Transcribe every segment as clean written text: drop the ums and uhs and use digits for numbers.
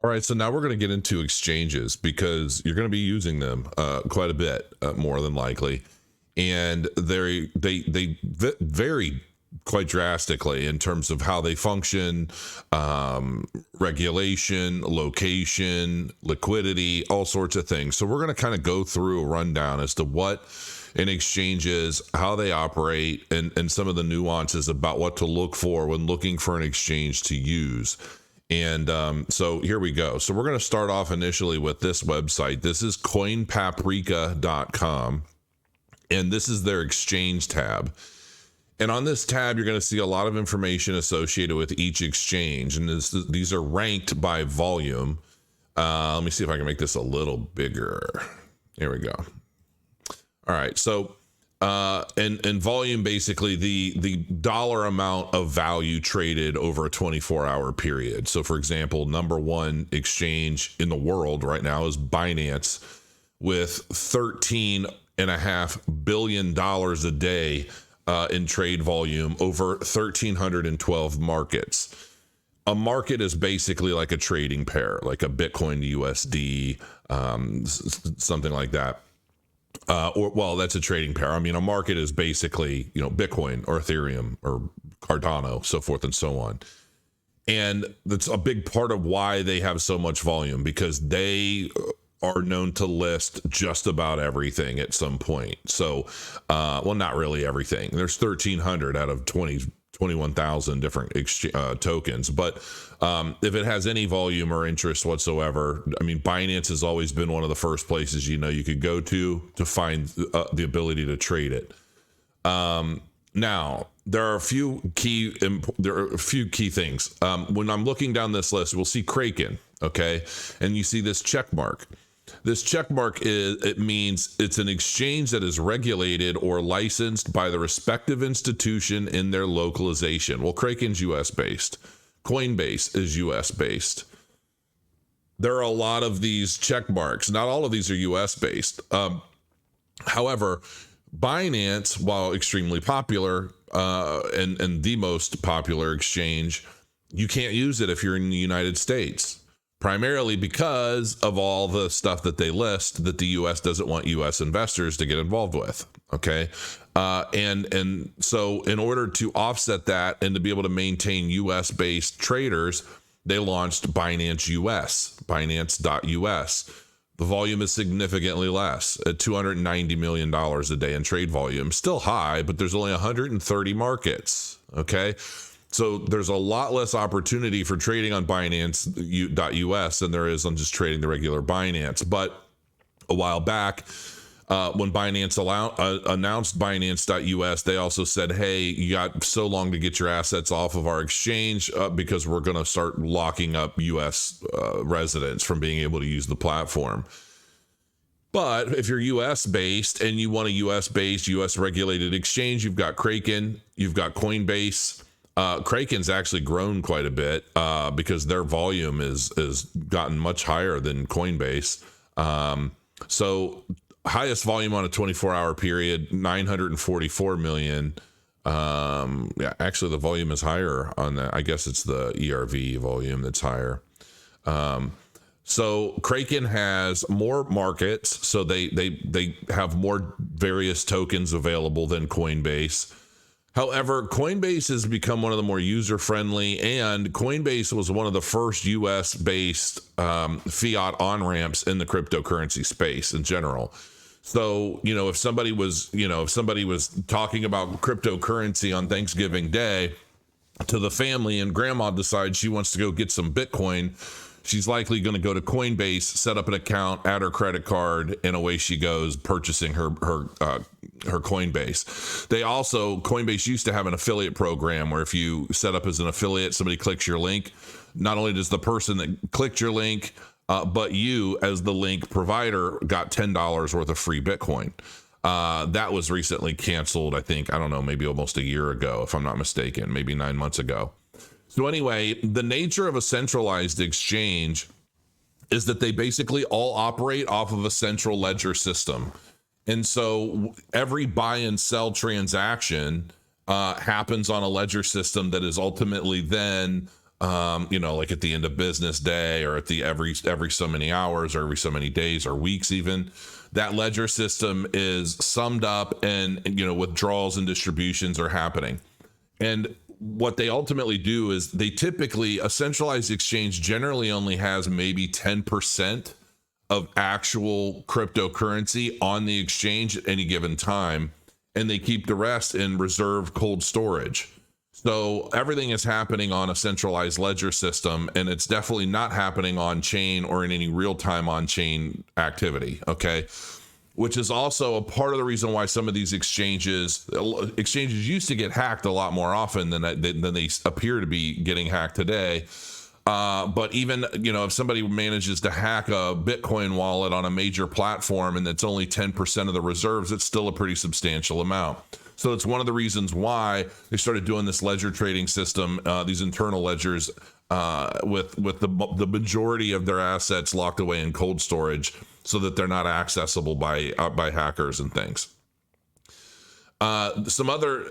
All right, so now we're going to get into exchanges because you're going to be using them quite a bit, more than likely, and they vary quite drastically in terms of how they function, regulation, location, liquidity, all sorts of things. So we're going to kind of go through a rundown as to what an exchange is, how they operate, and some of the nuances about what to look for when looking for an exchange to use. And so here we go. So we're going to start off initially with this website. This is coinpaprika.com, and this is their exchange tab. And on this tab, you're going to see a lot of information associated with each exchange. And these are ranked by volume. Let me see if I can make this a little bigger. There we go. All right. So and volume, basically the dollar amount of value traded over a 24-hour period. So, for example, number one exchange in the world right now is Binance with $13.5 billion a day in trade volume over 1,312 markets. A market is basically like a trading pair, like a Bitcoin to USD, something like that. That's a trading pair. I mean, a market is basically, Bitcoin or Ethereum or Cardano, so forth and so on. And that's a big part of why they have so much volume, because they are known to list just about everything at some point. So, not really everything. There's 1,300 out of 21,000 different tokens. But if it has any volume or interest whatsoever, I mean, Binance has always been one of the first places you could go to find the ability to trade it. Now, there are a few key things. When I'm looking down this list, we'll see Kraken, okay, and you see this check mark. This check mark means it's an exchange that is regulated or licensed by the respective institution in their localization. Well, Kraken's US based. Coinbase is US based. There are a lot of these check marks. Not all of these are US based. However, Binance, while extremely popular and the most popular exchange, you can't use it if you're in the United States. Primarily because of all the stuff that they list that the U.S. doesn't want U.S. investors to get involved with. Okay. And so in order to offset that and to be able to maintain U.S. based traders, they launched Binance US, Binance.us. The volume is significantly less at $290 million a day in trade volume. Still high, but there's only 130 markets. Okay. So there's a lot less opportunity for trading on Binance.us than there is on just trading the regular Binance. But a while back, when Binance announced Binance.us, they also said, hey, you got so long to get your assets off of our exchange because we're going to start locking up U.S. residents from being able to use the platform. But if you're US based and you want a US based, US regulated exchange, you've got Kraken, you've got Coinbase. Kraken's actually grown quite a bit because their volume is gotten much higher than Coinbase. So highest volume on a 24-hour period, 944 million. Actually, the volume is higher on that. I guess it's the ERV volume that's higher. So Kraken has more markets, so they have more various tokens available than Coinbase. However, Coinbase has become one of the more user-friendly, and Coinbase was one of the first US-based fiat on-ramps in the cryptocurrency space in general. So, if somebody was talking about cryptocurrency on Thanksgiving Day to the family and grandma decides she wants to go get some Bitcoin, she's likely going to go to Coinbase, set up an account, add her credit card, and away she goes purchasing her Coinbase. Coinbase used to have an affiliate program where if you set up as an affiliate, somebody clicks your link. Not only does the person that clicked your link, but you as the link provider got $10 worth of free Bitcoin. That was recently canceled, I think, maybe almost a year ago, if I'm not mistaken, maybe 9 months ago. So anyway, the nature of a centralized exchange is that they basically all operate off of a central ledger system. And so every buy and sell transaction happens on a ledger system that is ultimately then like at the end of business day or at the every so many hours or every so many days or weeks even. That ledger system is summed up and withdrawals and distributions are happening. And what they ultimately do is a centralized exchange generally only has maybe 10% of actual cryptocurrency on the exchange at any given time, and they keep the rest in reserve cold storage. So everything is happening on a centralized ledger system, and it's definitely not happening on chain or in any real-time on-chain activity, okay? Which is also a part of the reason why some of these exchanges used to get hacked a lot more often than they appear to be getting hacked today. But even, if somebody manages to hack a Bitcoin wallet on a major platform and it's only 10% of the reserves, it's still a pretty substantial amount. So it's one of the reasons why they started doing this ledger trading system, these internal ledgers, with the majority of their assets locked away in cold storage, so that they're not accessible by hackers and things. Some other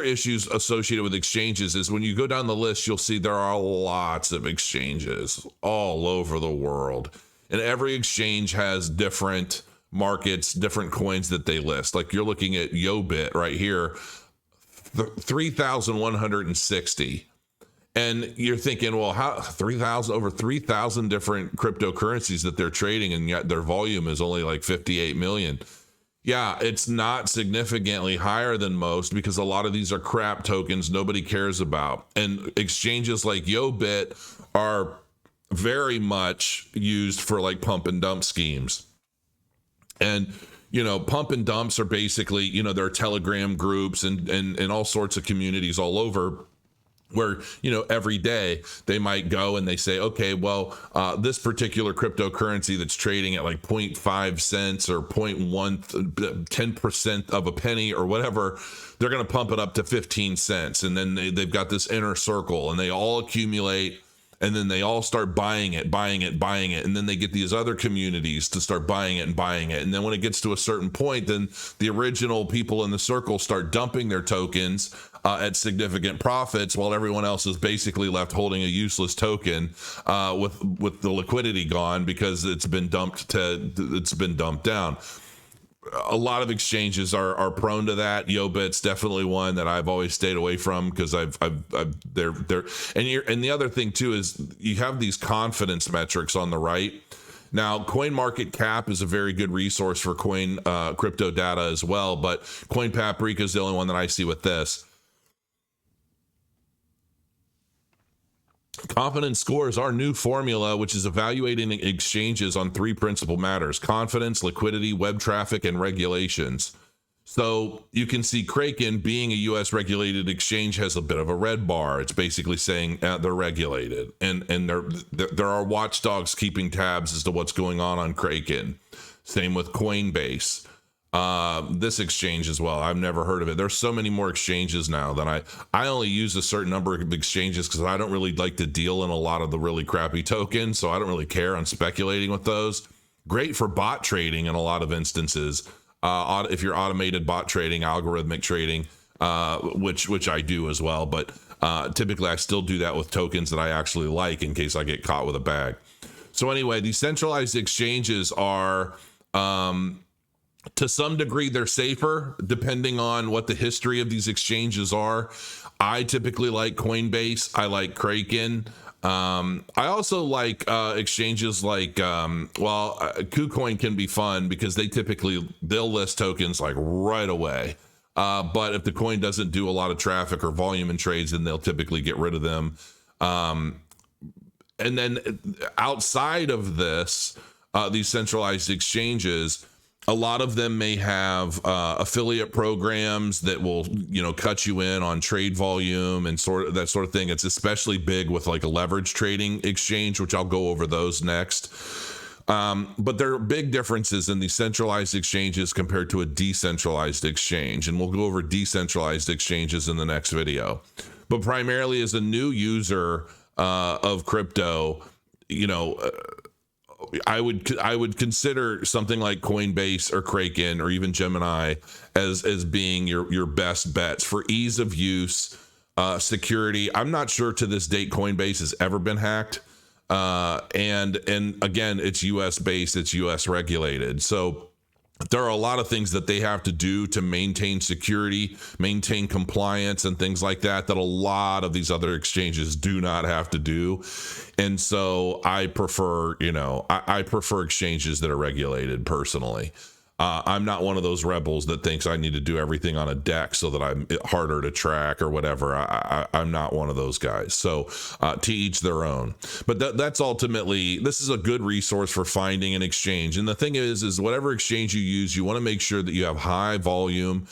issues associated with exchanges is when you go down the list, you'll see there are lots of exchanges all over the world, and every exchange has different markets, different coins that they list. Like you're looking at YoBit right here, 3,160. And you're thinking, well, how over 3,000 different cryptocurrencies that they're trading, and yet their volume is only like 58 million. Yeah, it's not significantly higher than most because a lot of these are crap tokens nobody cares about. And exchanges like YoBit are very much used for like pump and dump schemes. And pump and dumps are basically, there are Telegram groups and all sorts of communities all over where, every day they might go and they say, okay, well, this particular cryptocurrency that's trading at like 0.5 cents or 10% of a penny or whatever, they're going to pump it up to 15 cents. And then they've got this inner circle and they all accumulate. And then they all start buying it. And then they get these other communities to start buying it. And then when it gets to a certain point, then the original people in the circle start dumping their tokens at significant profits, while everyone else is basically left holding a useless token with the liquidity gone because it's been dumped down. A lot of exchanges are prone to that. YoBit's definitely one that I've always stayed away from because they're and the other thing too is you have these confidence metrics on the right. Now, CoinMarketCap is a very good resource for crypto data as well, but CoinPaprika is the only one that I see with this. Confidence score is our new formula, which is evaluating exchanges on three principal matters: confidence, liquidity, web traffic, and regulations. So you can see Kraken, being a U.S. regulated exchange, has a bit of a red bar. It's basically saying they're regulated, and there are watchdogs keeping tabs as to what's going on Kraken. Same with Coinbase. This exchange as well. I've never heard of it. There's so many more exchanges now than I only use a certain number of exchanges because I don't really like to deal in a lot of the really crappy tokens. So I don't really care on speculating with those. Great for bot trading in a lot of instances. If you're automated bot trading, algorithmic trading, which I do as well. But typically I still do that with tokens that I actually like in case I get caught with a bag. So anyway, these centralized exchanges are, to some degree, they're safer depending on what the history of these exchanges are. I typically like Coinbase. I like Kraken. I also like exchanges like, KuCoin can be fun because they'll list tokens like right away. But if the coin doesn't do a lot of traffic or volume in trades, then they'll typically get rid of them. And then outside of this, these centralized exchanges, a lot of them may have affiliate programs that will, cut you in on trade volume and that sort of thing. It's especially big with like a leverage trading exchange, which I'll go over those next. But there are big differences in the centralized exchanges compared to a decentralized exchange. And we'll go over decentralized exchanges in the next video. But primarily as a new user of crypto, I would consider something like Coinbase or Kraken or even Gemini as being your best bets for ease of use. security. I'm not sure to this date Coinbase has ever been hacked. And again, it's US based, it's US regulated. So there are a lot of things that they have to do to maintain security, maintain compliance, and things like that a lot of these other exchanges do not have to do. And so I prefer, I prefer exchanges that are regulated personally. I'm not one of those rebels that thinks I need to do everything on a deck so that I'm harder to track or whatever. I'm not one of those guys. So to each their own. But that's ultimately, this is a good resource for finding an exchange. And the thing is whatever exchange you use, you want to make sure that you have high volume,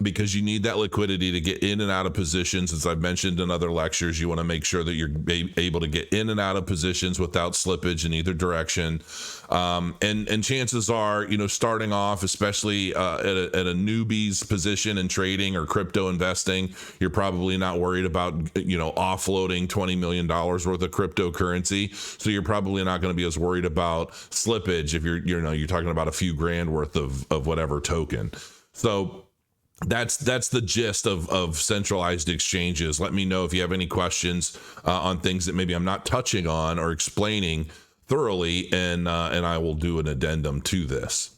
because you need that liquidity to get in and out of positions. As I've mentioned in other lectures, you want to make sure that you're able to get in and out of positions without slippage in either direction. And chances are, starting off, especially at a newbie's position in trading or crypto investing, you're probably not worried about, offloading $20 million worth of cryptocurrency. So you're probably not going to be as worried about slippage if you're talking about a few grand worth of whatever token. So that's the gist of centralized exchanges. Let me know if you have any questions on things that maybe I'm not touching on or explaining thoroughly, and I will do an addendum to this.